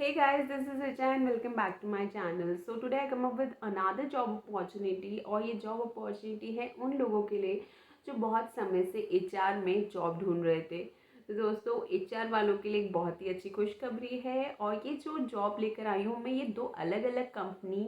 Hey guys, this is Richa and welcome back to my channel. So today I come up with another job opportunity और ये job opportunity है उन लोगों के लिए जो बहुत समय से HR में जॉब ढूंढ रहे थे। तो दोस्तों HR वालों के लिए एक बहुत ही अच्छी खुशखबरी है और ये जो जॉब लेकर आई हूँ मैं ये दो अलग अलग कंपनी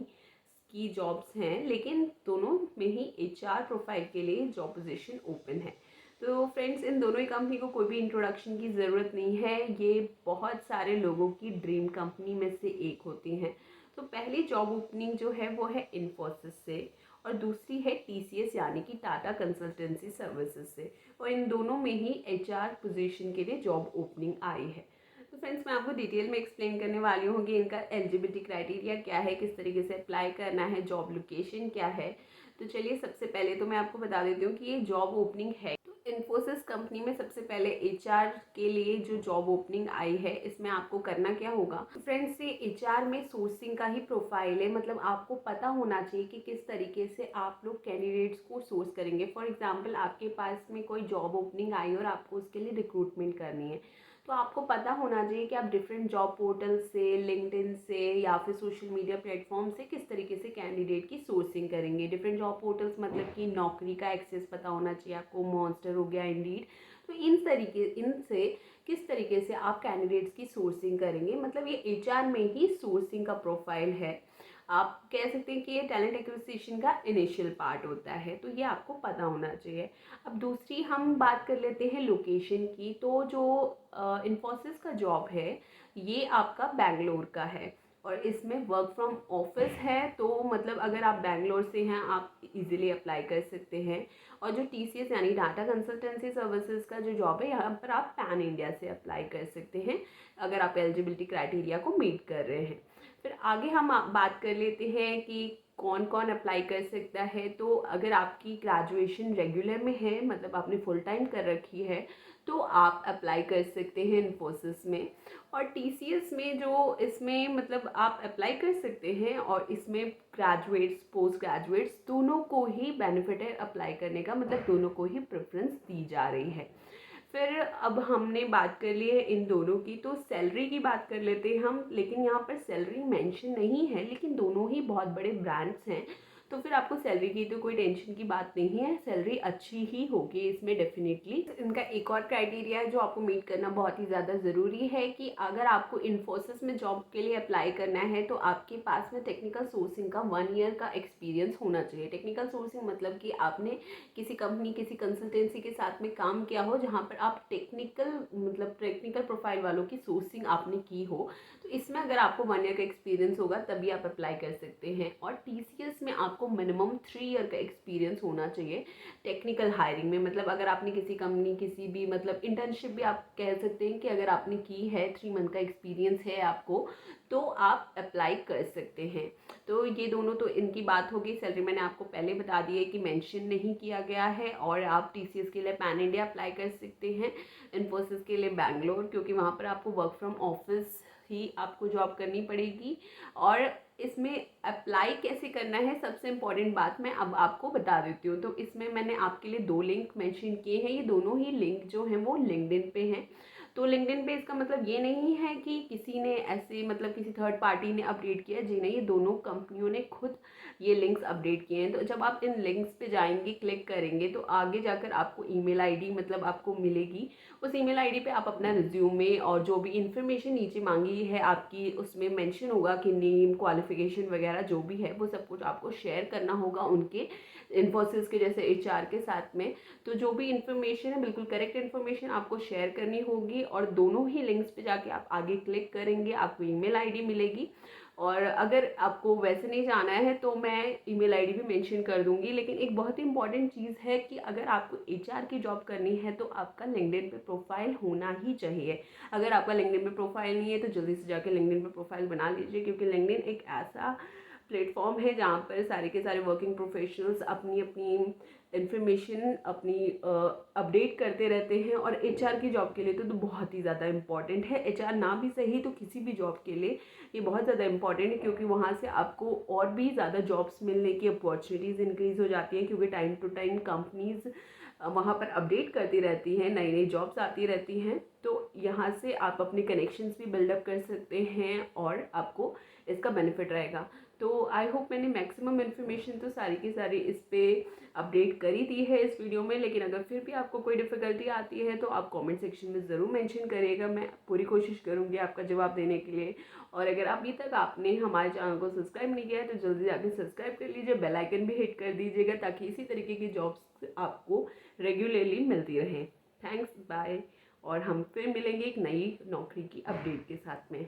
की जॉब्स हैं, लेकिन दोनों में ही HR प्रोफाइल के लिए जॉब पोजीशन ओपन है। तो फ्रेंड्स, इन दोनों ही कंपनी को कोई भी इंट्रोडक्शन की ज़रूरत नहीं है। ये बहुत सारे लोगों की ड्रीम कंपनी में से एक होती हैं। तो पहली जॉब ओपनिंग जो है वो है इन्फोसिस से और दूसरी है TCS यानी कि टाटा कंसल्टेंसी सर्विसेज से। और इन दोनों में ही HR पोजीशन के लिए जॉब ओपनिंग आई है। तो फ्रेंड्स, मैं आपको डिटेल में एक्सप्लेन करने वाली हूँ कि इनका एलिजिबिलिटी क्राइटेरिया क्या है, किस तरीके से अप्लाई करना है, जॉब लोकेशन क्या है। तो चलिए सबसे पहले तो मैं आपको बता देती हूँ कि ये जॉब ओपनिंग है। इन्फोसिस कंपनी में सबसे पहले HR के लिए जो जॉब ओपनिंग आई है, इसमें आपको करना क्या होगा। फ्रेंड्स, ये HR में सोर्सिंग का ही प्रोफाइल है। मतलब आपको पता होना चाहिए कि किस तरीके से आप लोग कैंडिडेट्स को सोर्स करेंगे। फॉर एग्जांपल, आपके पास में कोई जॉब ओपनिंग आई और आपको उसके लिए रिक्रूटमेंट करनी है, तो आपको पता होना चाहिए कि आप डिफरेंट जॉब पोर्टल से, लिंक्डइन से या फिर सोशल मीडिया प्लेटफॉर्म से किस तरीके से कैंडिडेट की सोर्सिंग करेंगे। डिफरेंट जॉब पोर्टल्स मतलब कि नौकरी का एक्सेस पता होना चाहिए आपको, मॉन्स्टर हो गया, इंडीड। तो इनसे किस तरीके से आप कैंडिडेट्स की सोर्सिंग करेंगे, मतलब ये HR में ही सोर्सिंग का प्रोफाइल है। आप कह सकते हैं कि ये टैलेंट एक्विजिशन का इनिशियल पार्ट होता है, तो ये आपको पता होना चाहिए। अब दूसरी हम बात कर लेते हैं लोकेशन की। तो जो इन्फोसिस का जॉब है ये आपका बैंगलोर का है और इसमें वर्क फ्रॉम ऑफिस है। तो मतलब अगर आप बैंगलोर से हैं आप इजीली अप्लाई कर सकते हैं। और जो TCS यानी डाटा कंसल्टेंसी सर्विसेज का जो जॉब है, यहाँ पर आप पैन इंडिया से अप्लाई कर सकते हैं अगर आप एलिजिबिलिटी क्राइटेरिया को मीट कर रहे हैं। फिर आगे हम बात कर लेते हैं कि कौन कौन अप्लाई कर सकता है। तो अगर आपकी ग्रेजुएशन रेगुलर में है, मतलब आपने फुल टाइम कर रखी है, तो आप अप्लाई कर सकते हैं इन्फोसिस में। और TCS में जो इसमें मतलब आप अप्लाई कर सकते हैं और इसमें ग्रेजुएट्स, पोस्ट ग्रेजुएट्स दोनों को ही बेनिफिट है अप्लाई करने का, मतलब दोनों को ही प्रेफरेंस दी जा रही है। फिर अब हमने बात कर ली है इन दोनों की, तो सैलरी की बात कर लेते हैं हम। लेकिन यहाँ पर सैलरी मेंशन नहीं है, लेकिन दोनों ही बहुत बड़े ब्रांड्स हैं, तो फिर आपको सैलरी की तो कोई टेंशन की बात नहीं है। सैलरी अच्छी ही होगी इसमें डेफिनेटली। इनका एक और क्राइटेरिया है जो आपको मीट करना बहुत ही ज़्यादा ज़रूरी है कि अगर आपको इन्फोसिस में जॉब के लिए अप्लाई करना है तो आपके पास में टेक्निकल सोर्सिंग का 1 ईयर का एक्सपीरियंस होना चाहिए। टेक्निकल सोर्सिंग मतलब कि आपने किसी कंपनी, किसी कंसल्टेंसी के साथ में काम किया हो जहाँ पर आप टेक्निकल प्रोफाइल वालों की सोर्सिंग आपने की हो। तो इसमें अगर आपको 1 ईयर का एक्सपीरियंस होगा तभी आप अप्लाई कर सकते हैं। और TCS में आपको मिनिमम 3 ईयर का एक्सपीरियंस होना चाहिए टेक्निकल हायरिंग में। मतलब अगर आपने किसी कंपनी, किसी भी मतलब इंटर्नशिप भी आप कह सकते हैं कि अगर आपने की है, 3 मंथ का एक्सपीरियंस है आपको, तो आप अप्लाई कर सकते हैं। तो ये दोनों तो इनकी बात होगी। सैलरी मैंने आपको पहले बता दी है कि मेंशन नहीं किया गया है। और आप TCS के लिए पैन इंडिया अप्लाई कर सकते हैं, इन्फोसिस के लिए बैंगलोर, क्योंकि वहाँ पर आपको वर्क फ्रॉम ऑफिस ही आपको जॉब करनी पड़ेगी। और इसमें अप्लाई कैसे करना है, सबसे इम्पॉर्टेंट बात मैं अब आपको बता देती हूँ। तो इसमें मैंने आपके लिए 2 लिंक मेंशन किए हैं। ये दोनों ही लिंक जो हैं वो लिंक्डइन पे हैं। तो लिंक्डइन पे इसका मतलब ये नहीं है कि किसी ने ऐसे, मतलब किसी थर्ड पार्टी ने अपडेट किया, जी नहीं, ये दोनों कंपनियों ने खुद ये लिंक्स अपडेट किए हैं। तो जब आप इन लिंक्स पे जाएंगे, क्लिक करेंगे, तो आगे जाकर आपको ईमेल आईडी मतलब आपको मिलेगी। उस ईमेल आईडी पे आप अपना रिज्यूमे और जो भी इन्फॉर्मेशन नीचे मांगी है आपकी, उसमें मेंशन होगा कि नेम, क्वालिफिकेशन वगैरह जो भी है वो सब कुछ आपको शेयर करना होगा उनके इन्फोसिस के जैसे HR के साथ में। तो जो भी इन्फॉर्मेशन है बिल्कुल करेक्ट इन्फॉर्मेशन आपको शेयर करनी होगी। और दोनों ही लिंक्स पे जाके आप आगे क्लिक करेंगे, आपको ईमेल आईडी मिलेगी। और अगर आपको वैसे नहीं जाना है तो मैं ईमेल आईडी भी मेंशन कर दूंगी। लेकिन एक बहुत ही इंपॉर्टेंट चीज़ है कि अगर आपको HR की जॉब करनी है तो आपका लिंक्डइन पे प्रोफाइल होना ही चाहिए। अगर आपका लिंक्डइन पे प्रोफाइल नहीं है तो जल्दी से जाके लिंक्डइन पे प्रोफाइल बना लीजिए, क्योंकि लिंक्डइन एक ऐसा प्लेटफॉर्म है जहाँ पर सारे के सारे वर्किंग प्रोफेशनल्स अपनी अपनी इन्फॉर्मेशन अपनी अपडेट करते रहते हैं। और एचआर की जॉब के लिए तो बहुत ही ज़्यादा इम्पॉर्टेंट है, एचआर ना भी सही तो किसी भी जॉब के लिए ये बहुत ज़्यादा इम्पॉर्टेंट है, क्योंकि वहाँ से आपको और भी ज़्यादा जॉब्स मिलने की अपॉर्चुनिटीज़ इंक्रीज़ हो जाती हैं, क्योंकि टाइम टू टाइम कंपनीज़ वहाँ पर अपडेट करती रहती हैं, नई नई जॉब्स आती रहती हैं। तो यहाँ से आप अपने कनेक्शंस भी बिल्डअप कर सकते हैं और आपको इसका बेनिफिट रहेगा। तो आई होप मैंने मैक्सिमम इन्फॉर्मेशन तो सारी की सारी इस पर अपडेट करी दी है इस वीडियो में, लेकिन अगर फिर भी आपको कोई डिफ़िकल्टी आती है तो आप कमेंट सेक्शन में ज़रूर मेंशन करिएगा, मैं पूरी कोशिश करूँगी आपका जवाब देने के लिए। और अगर अभी तक आपने हमारे चैनल को सब्सक्राइब नहीं किया है तो जल्दी जाकर सब्सक्राइब कर लीजिए, बेल आइकन भी हिट कर दीजिएगा, ताकि इसी तरीके की जॉब्स आपको रेगुलरली मिलती रहें। थैंक्स, बाय, और हम फिर मिलेंगे एक नई नौकरी की अपडेट के साथ में।